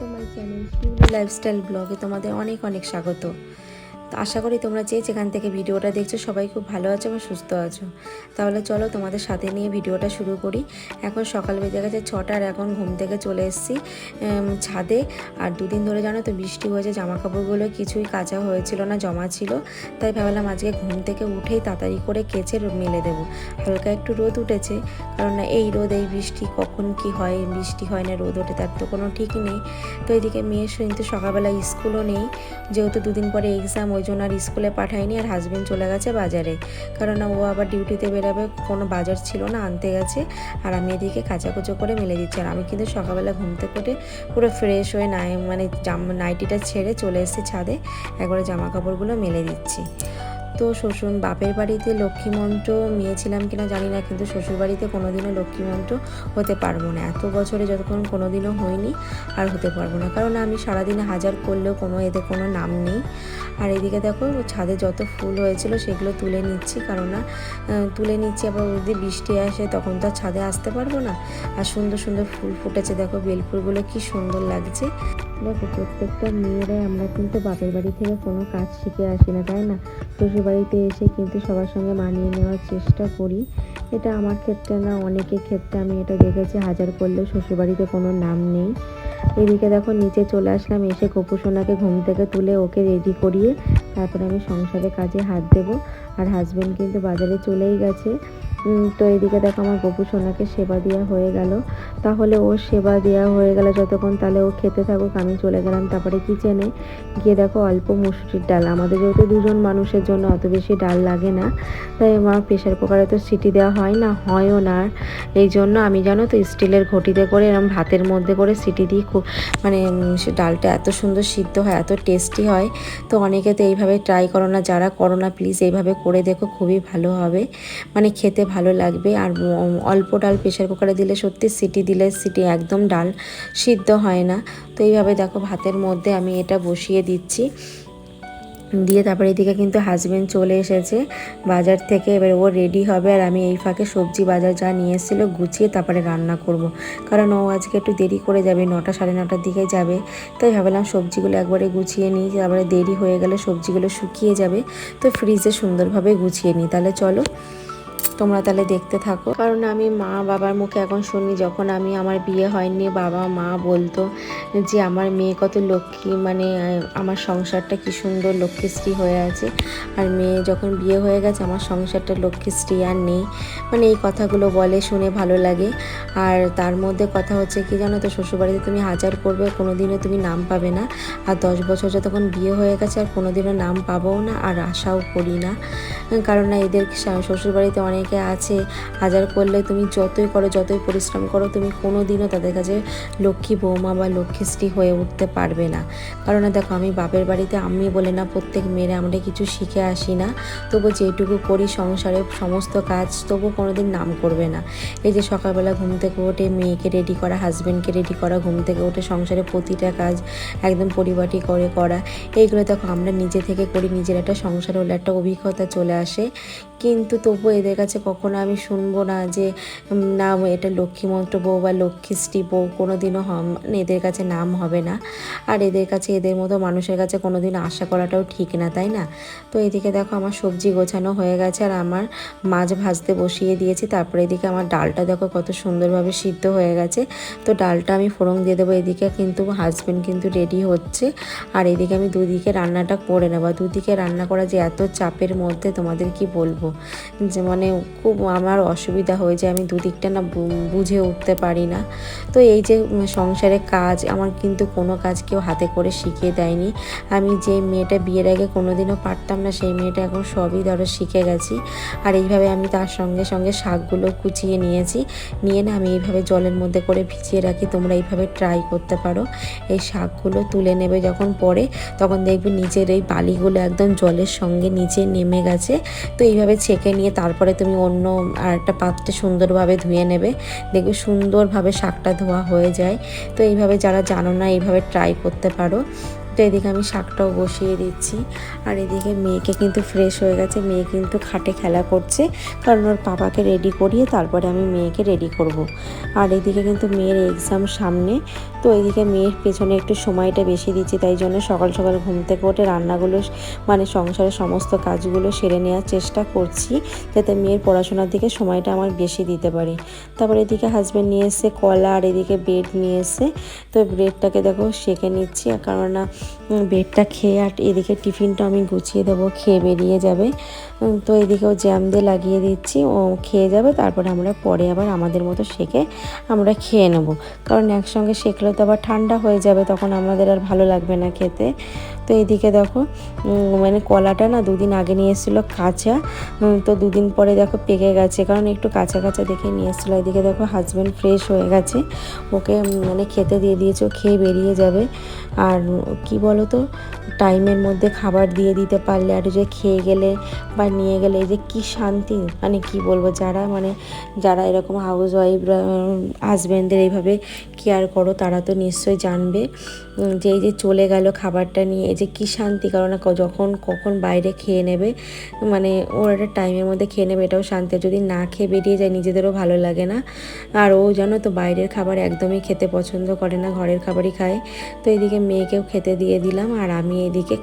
To my channel Shiuli lifestyle ব্লগে তোমাদের অনেক অনেক স্বাগত। তো আশা করি তোমরা যেখান থেকে ভিডিওটা দেখছো সবাই খুব ভালো আছো এবং সুস্থ আছো। তাহলে চলো তোমাদের সাথে নিয়ে ভিডিওটা শুরু করি। এখন সকাল বেজে গেছে 6টা আর এখন ঘুম থেকে চলে এসেছি ছাদে। আর দুদিন ধরে জানো তো বৃষ্টি হয়েছে, জামা কাপড়গুলো কিছুই কাচা হয়েছিল না, জমা ছিল। তাই ভাবলাম আজকে ঘুম থেকে উঠেই তাড়াতাড়ি করে কেচে মেলে দেবো। হালকা একটু রোদ উঠেছে, কারণ না এই রোদ এই বৃষ্টি কখন কি হয়, বৃষ্টি হয় না রোদ ওঠে তার তো কোনো ঠিক নেই। তো এদিকে মেয়ের কিন্তু সকালবেলা স্কুলও নেই, যেহেতু দুদিন পরে এক্সাম, ওই জন্য আর স্কুলে পাঠায়নি। আর হাজবেন্ড চলে গেছে বাজারে, কারণ ও আবার ডিউটিতে বেরোবে, কোনো বাজার ছিল না, আনতে গেছে। আর আমি এদিকে কাচাকুচো করে মেলে দিচ্ছি। আর আমি কিন্তু সকালবেলা ঘুম থেকে উঠে পুরো ফ্রেশ হয়ে নাইটিটা ছেড়ে চলে এসেছি ছাদে, একবারে জামা কাপড়গুলো মেলে দিচ্ছি। তো বাপের বাড়িতে লক্ষ্মী মন্ত্র নিয়েছিলাম কিনা জানি না, কিন্তু শ্বশুরবাড়িতে কোনোদিনও লক্ষ্মী মন্ত্র হতে পারবো না। এত বছরে যতক্ষণ কোনোদিনও হয়নি আর হতে পারবো না, কারণ আমি সারাদিনে হাজার করলেও এদের কোনো নাম নেই। আর এদিকে দেখো ছাদে যত ফুল হয়েছিল সেগুলো তুলে নিচ্ছি, কারণ না তুলে নিচ্ছি, আবার যদি বৃষ্টি আসে তখন তো আর ছাদে আসতে পারবো না। আর সুন্দর সুন্দর ফুল ফুটেছে, দেখো বেলফুলগুলো কি সুন্দর লাগছে। দেখো প্রত্যেকটা মেয়েরাই আমরা কিন্তু বাপের বাড়ি থেকে কোনো কাজ শিখে আসি না, তাই না? শ্বশুরবাড়িতে এসে কিন্তু সবার সঙ্গে মানিয়ে নেওয়ার চেষ্টা করি। এটা আমার ক্ষেত্রে না, অনেকের ক্ষেত্রে আমি এটা দেখেছি, হাজার করলেও শ্বশুরবাড়িতে কোনো নাম নেই। এদিকে দেখো নিচে চলে আসলাম, এসে কপুসোনাকে ঘুম থেকে তুলে ওকে রেডি করিয়ে তারপরে আমি সংসারের কাজে হাত দেবো। আর হাজব্যান্ড কিন্তু বাজারে চলেই গেছে। তো এদিকে দেখো আমার গপু সোনাকে সেবা দেওয়া হয়ে গেল। তাহলে ওর সেবা দেওয়া হয়ে গেলে যতক্ষণ, তাহলে ও খেতে থাকুক, আমি চলে গেলাম তারপরে কিচেনে গিয়ে দেখো অল্প মুসুরির ডাল, আমাদের যেহেতু দুজন মানুষের জন্য অত বেশি ডাল লাগে না, তাই আমার প্রেশার কুকারে তো সিটি দেওয়া হয় না, হয়ও না। এই জন্য আমি জানো তো স্টিলের ঘটিতে করে এরকম ভাতের মধ্যে করে সিটি দিই, খুব ডালটা এত সুন্দর সিদ্ধ হয়, এত টেস্টি হয়। তো অনেকে তো এইভাবে ট্রাই করো না, যারা করো না প্লিজ এইভাবে করে দেখো, খুবই ভালো হবে, খেতে ভালো লাগবে। আর অল্প ডাল প্রেশার কুকারে দিলে সত্যি সিটি দিলে সিটি একদম ডাল সিদ্ধ হয় না। তো এইভাবে দেখো ভাতের মধ্যে আমি এটা বসিয়ে দিচ্ছি, দিয়ে তারপরে এদিকে কিন্তু হাজব্যান্ড চলে এসেছে বাজার থেকে, এবার ও রেডি হবে। আর আমি এই ফাঁকে সবজি বাজার যা নিয়ে এসেছিলো গুছিয়ে তারপরে রান্না করব, কারণ ও আজকে একটু দেরি করে যাবে, 9টা সাড়ে 9টার দিকে যাবে। তাই ভাবলাম সবজিগুলো একবারে গুছিয়ে নিই, তারপরে দেরি হয়ে গেলে সবজিগুলো শুকিয়ে যাবে, তো ফ্রিজে সুন্দরভাবে গুছিয়ে নিই। তাহলে চলো তোমরা তাহলে দেখতে থাকো। কারণ আমি মা বাবার মুখে এখন শুনি, যখন আমার বিয়ে হয়নি বাবা মা বলতো যে আমার মেয়ে কত লক্ষ্মী, আমার সংসারটা কি সুন্দর লক্ষ্মীশ্রী হয়ে আছে। আর মেয়ে যখন বিয়ে হয়ে গেছে আমার সংসারটা লক্ষ্মীশ্রী আর নেই, এই কথাগুলো বলে, শুনে ভালো লাগে। আর তার মধ্যে কথা হচ্ছে কি জানো তো, শ্বশুরবাড়িতে তুমি হাজার করবে কোনোদিনও তুমি নাম পাবে না। আর 10 বছর যতক্ষণ বিয়ে হয়ে গেছে আর কোনোদিনও নাম পাবোও না, আর আশাও করি না। কারণ না এদের শ্বশুরবাড়িতে অনেকে আছে, হাজার করলে তুমি যতই করো, যতই পরিশ্রম করো, তুমি কোনো দিনও তাদের কাছে লক্ষ্মী বৌমা বা লক্ষ্মীশ্রী হয়ে উঠতে পারবে না। কারণ দেখো আমি বাপের বাড়িতে, আমি বলে না প্রত্যেক মেয়েরা আমরা কিছু শিখে আসি না, তবু যেটুকু করি সংসারের সমস্ত কাজ, তবু কোনোদিন নাম করবে না। এই যে সকালবেলা ঘুম থেকে উঠে মেয়েকে রেডি করা, হাজব্যান্ডকে রেডি করা, ঘুম থেকে উঠে সংসারের প্রতিটা কাজ একদম পরিপাটি করে করা, এইগুলো দেখো আমরা নিজে থেকে করি, নিজের একটা সংসার হলে একটা অভিজ্ঞতা চলে আসে। কিন্তু তবু এদের কাছে কখনো আমি শুনবো না যে না এটা লক্ষ্মীমন্ত্র বউ বা লক্ষ্মীশ্রী বউ, কোনোদিনও এদের কাছে নাম হবে না। আর এদের কাছে, এদের মতো মানুষের কাছে কোনোদিন আশা করাটাও ঠিক না, তাই না? তো এদিকে দেখো আমার সবজি গোছানো হয়ে গেছে, আর আমার মাছ ভাজতে বসিয়ে দিয়েছি। তারপরে এদিকে আমার ডালটা দেখো কত সুন্দরভাবে সিদ্ধ হয়ে গেছে। তো ডালটা আমি ফোড়ন দিয়ে দেবো। এদিকে কিন্তু হাজব্যান্ড কিন্তু রেডি হচ্ছে, আর এদিকে আমি দুদিকে রান্নাটা করে নেবো। দুদিকে রান্না করা যে এত চাপের মধ্যে তোমাদের কি বলবো, যে খুব আমার অসুবিধা হয়ে যায়, আমি দুদিকটা না বুঝে উঠতে পারি না। তো এই যে সংসারে কাজ, আমার কিন্তু কোনো কাজ কেউ হাতে করে শিখিয়ে দেয়নি। আমি যে মেয়েটা বিয়ের আগে কোনোদিনও পারতাম না, সেই মেয়েটা এখন সবই ধরো শিখে গেছি। আর এইভাবে আমি তার সঙ্গে সঙ্গে শাকগুলো কুচিয়ে নিয়েছি, নিয়ে না আমি এইভাবে জলের মধ্যে করে ভিজিয়ে রাখি। তোমরা এইভাবে ট্রাই করতে পারো। এই শাকগুলো তুলে নেবে যখন পরে, তখন দেখবে নিচের এই বালিগুলো একদম জলের সঙ্গে নিচে নেমে গেছে। তো এইভাবে ছেঁকে নিয়ে তারপরে তুমি অন্য আর একটা পাত্রে সুন্দরভাবে ধুয়ে নেবে, দেখবে সুন্দরভাবে শাকটা ধোয়া হয়ে যায়। তো এইভাবে যারা জানো না এইভাবে ট্রাই করতে পারো। তো এদিকে আমি শাকটাও বসিয়ে দিচ্ছি। আর এদিকে মেয়েকে কিন্তু ফ্রেশ হয়ে গেছে, মেয়ে কিন্তু খাটে খেলা করছে, কারণ ওর পাপাকে রেডি করিয়ে তারপরে আমি মেয়েকে রেডি করব। আর এদিকে কিন্তু মেয়ের এক্সাম সামনে, তো এদিকে মেয়ের পেছনে একটু সময়টা বেশি দিচ্ছি, তাই জন্য সকাল সকাল ঘুম থেকে উঠে রান্নাগুলো মানে সংসারের সমস্ত কাজগুলো সেরে নেওয়ার চেষ্টা করছি, যাতে মেয়ের পড়াশোনার দিকে সময়টা আমার বেশি দিতে পারি। তারপর এদিকে হাজব্যান্ড নিয়ে এসে কলা আর এদিকে ব্রেড নিয়ে এসে, তো ব্রেডটাকে দেখো সেঁকে নিচ্ছি, আর কারণ না ব্রেডটা খেয়ে আর এদিকে টিফিনটা আমি গুছিয়ে দেবো, খেয়ে বেরিয়ে যাবে। তো এদিকেও জ্যাম দিয়ে লাগিয়ে দিচ্ছি, ও খেয়ে যাবে, তারপরে আমরা পরে আবার আমাদের মতো সেঁকে আমরা খেয়ে নেব, কারণ একসঙ্গে সেঁকলে তো আবার ঠান্ডা হয়ে যাবে, তখন আমাদের আর ভালো লাগবে না খেতে। তো এইদিকে দেখো মানে কলাটা না দুদিন আগে নিয়ে এসেছিলো কাঁচা, তো দুদিন পরে দেখো পেকে গেছে, কারণ একটু কাঁচা কাঁচা দেখে নিয়ে এসেছিলো। এদিকে দেখো হাজব্যান্ড ফ্রেশ হয়ে গেছে, ওকে মানে খেতে দিয়ে দিয়েছে, ও খেয়ে বেরিয়ে যাবে। আর কি বলো তো, টাইমের মধ্যে খাবার দিয়ে দিতে পারলে আর যে খেয়ে গেলে বা নিয়ে গেলে এই যে কী শান্তি, মানে কি বলবো, যারা এরকম হাউস ওয়াইফরা হাজব্যান্ডদের এইভাবে কেয়ার করো তারা তো নিশ্চয়ই জানবে যে এই যে চলে গেল খাবারটা নিয়ে এই যে কী শান্তি, কারণ যখন কখন বাইরে খেয়ে নেবে, মানে ওর একটা টাইমের মধ্যে খেয়ে নেবে, এটাও শান্তি। যদি না খেয়ে বেরিয়ে যায় নিজেদেরও ভালো লাগে না। আর ও জানো তো বাইরের খাবার একদমই খেতে পছন্দ করে না, ঘরের খাবারই খায়। তো এদিকে মেয়েকেও খেতে দিয়ে দিলাম, আর আমি এদিকে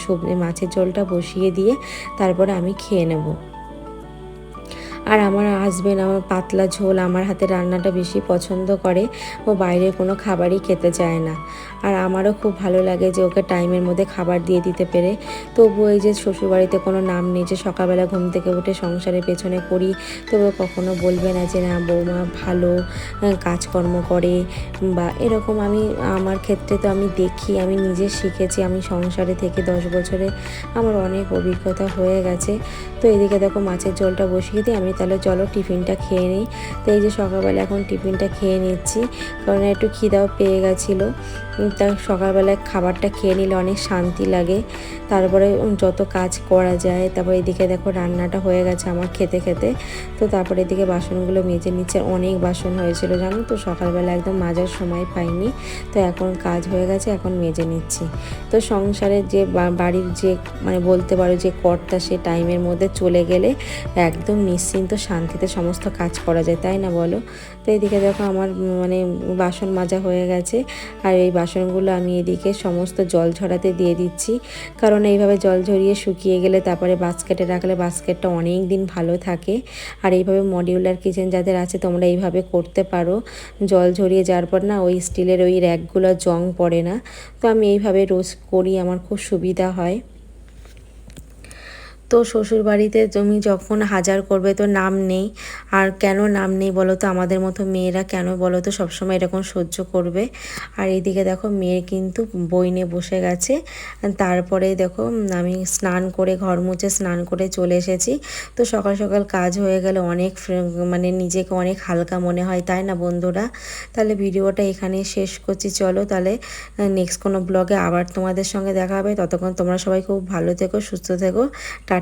সবজি মাছের ঝোলটা বসিয়ে দিয়ে তারপরে আমি খেয়ে নেব। আর আমার হাজব্যান্ড আমার পাতলা ঝোল, আমার হাতে রান্নাটা বেশি পছন্দ করে, ও বাইরের কোনো খাবারই খেতে চায় না। আর আমারও খুব ভালো লাগে যে ওকে টাইমের মধ্যে খাবার দিয়ে দিতে পেরে। তবুও এই যে শ্বশুরবাড়িতে কোনো নাম নেই যে সকালবেলা ঘুম থেকে উঠে সংসারের পেছনে করি, তবুও কখনো বলবে না যে না বৌমা ভালো কাজকর্ম করে বা এরকম। আমার ক্ষেত্রে তো আমি দেখি, আমি নিজে শিখেছি, আমি সংসারে থেকে 10 বছরে আমার অনেক অভিজ্ঞতা হয়ে গেছে। তো এদিকে দেখো মাছের ঝোলটা বসিয়ে দিই, আমি তাহলে চলো টিফিনটা খেয়ে নিই। তো এই যে সকালবেলা এখন টিফিনটা খেয়ে নিচ্ছি, কারণ একটু খিদাও পেয়ে গেছিলো। তা সকালবেলায় খাবারটা খেয়ে নিলে অনেক শান্তি লাগে, তারপরে যত কাজ করা যায়। তারপর এদিকে দেখো রান্নাটা হয়ে গেছে আমার খেতে খেতে। তো তারপরে এদিকে বাসনগুলো মেজে নিচ্ছে, অনেক বাসন হয়েছিল জানো তো, সকালবেলা একদম মাজার সময় পাইনি, তো এখন কাজ হয়ে গেছে, এখন মেজে নিচ্ছি। তো সংসারের যে বাড়ির যে মানে বলতে পারো যে কর্তা, সে টাইমের মধ্যে চলে গেলে একদম নিশ্চিন্ত শান্তিতে সমস্ত কাজ করা যায়, তাই না বলো? তো এদিকে দেখো আমার মানে বাসন মাজা হয়ে গেছে, আর এই বাসনগুলো আমি এদিকে সমস্ত জল ঝরাতে দিয়ে দিচ্ছি, কারণ এইভাবে জল ঝরিয়ে শুকিয়ে গেলে তারপরে বাস্কেটে রাখলে বাস্কেটটা অনেক দিন ভালো থাকে। আর এইভাবে মডিউলার কিচেন যাদের আছে তোমরা এইভাবে করতে পারো, জল ঝরিয়ে যাওয়ার পর না ওই স্টিলের ওই র্যাকগুলো জং পড়ে না। তো আমি এইভাবে রোজ করি, আমার খুব সুবিধা হয়। তো শ্বশুরবাড়িতে তুমি যখন হাজার করবে তো নাম নেই, আর কেন নাম নেই বলো তো, আমাদের মতো মেয়েরা কেন বলো তো সবসময় এরকম সহ্য করবে। আর এইদিকে দেখো মেয়ে কিন্তু বই নিয়ে বসে গেছে। তারপরে দেখো আমি স্নান করে ঘর মুছে স্নান করে চলে এসেছি। তো সকাল সকাল কাজ হয়ে গেলে অনেক মানে নিজেকে অনেক হালকা মনে হয়, তাই না বন্ধুরা? তাহলে ভিডিওটা এখানেই শেষ করছি, চলো তাহলে নেক্সট কোনো ব্লগে আবার তোমাদের সঙ্গে দেখা হবে। ততক্ষণ তোমরা সবাই খুব ভালো থেকো, সুস্থ থেকো, টাটা।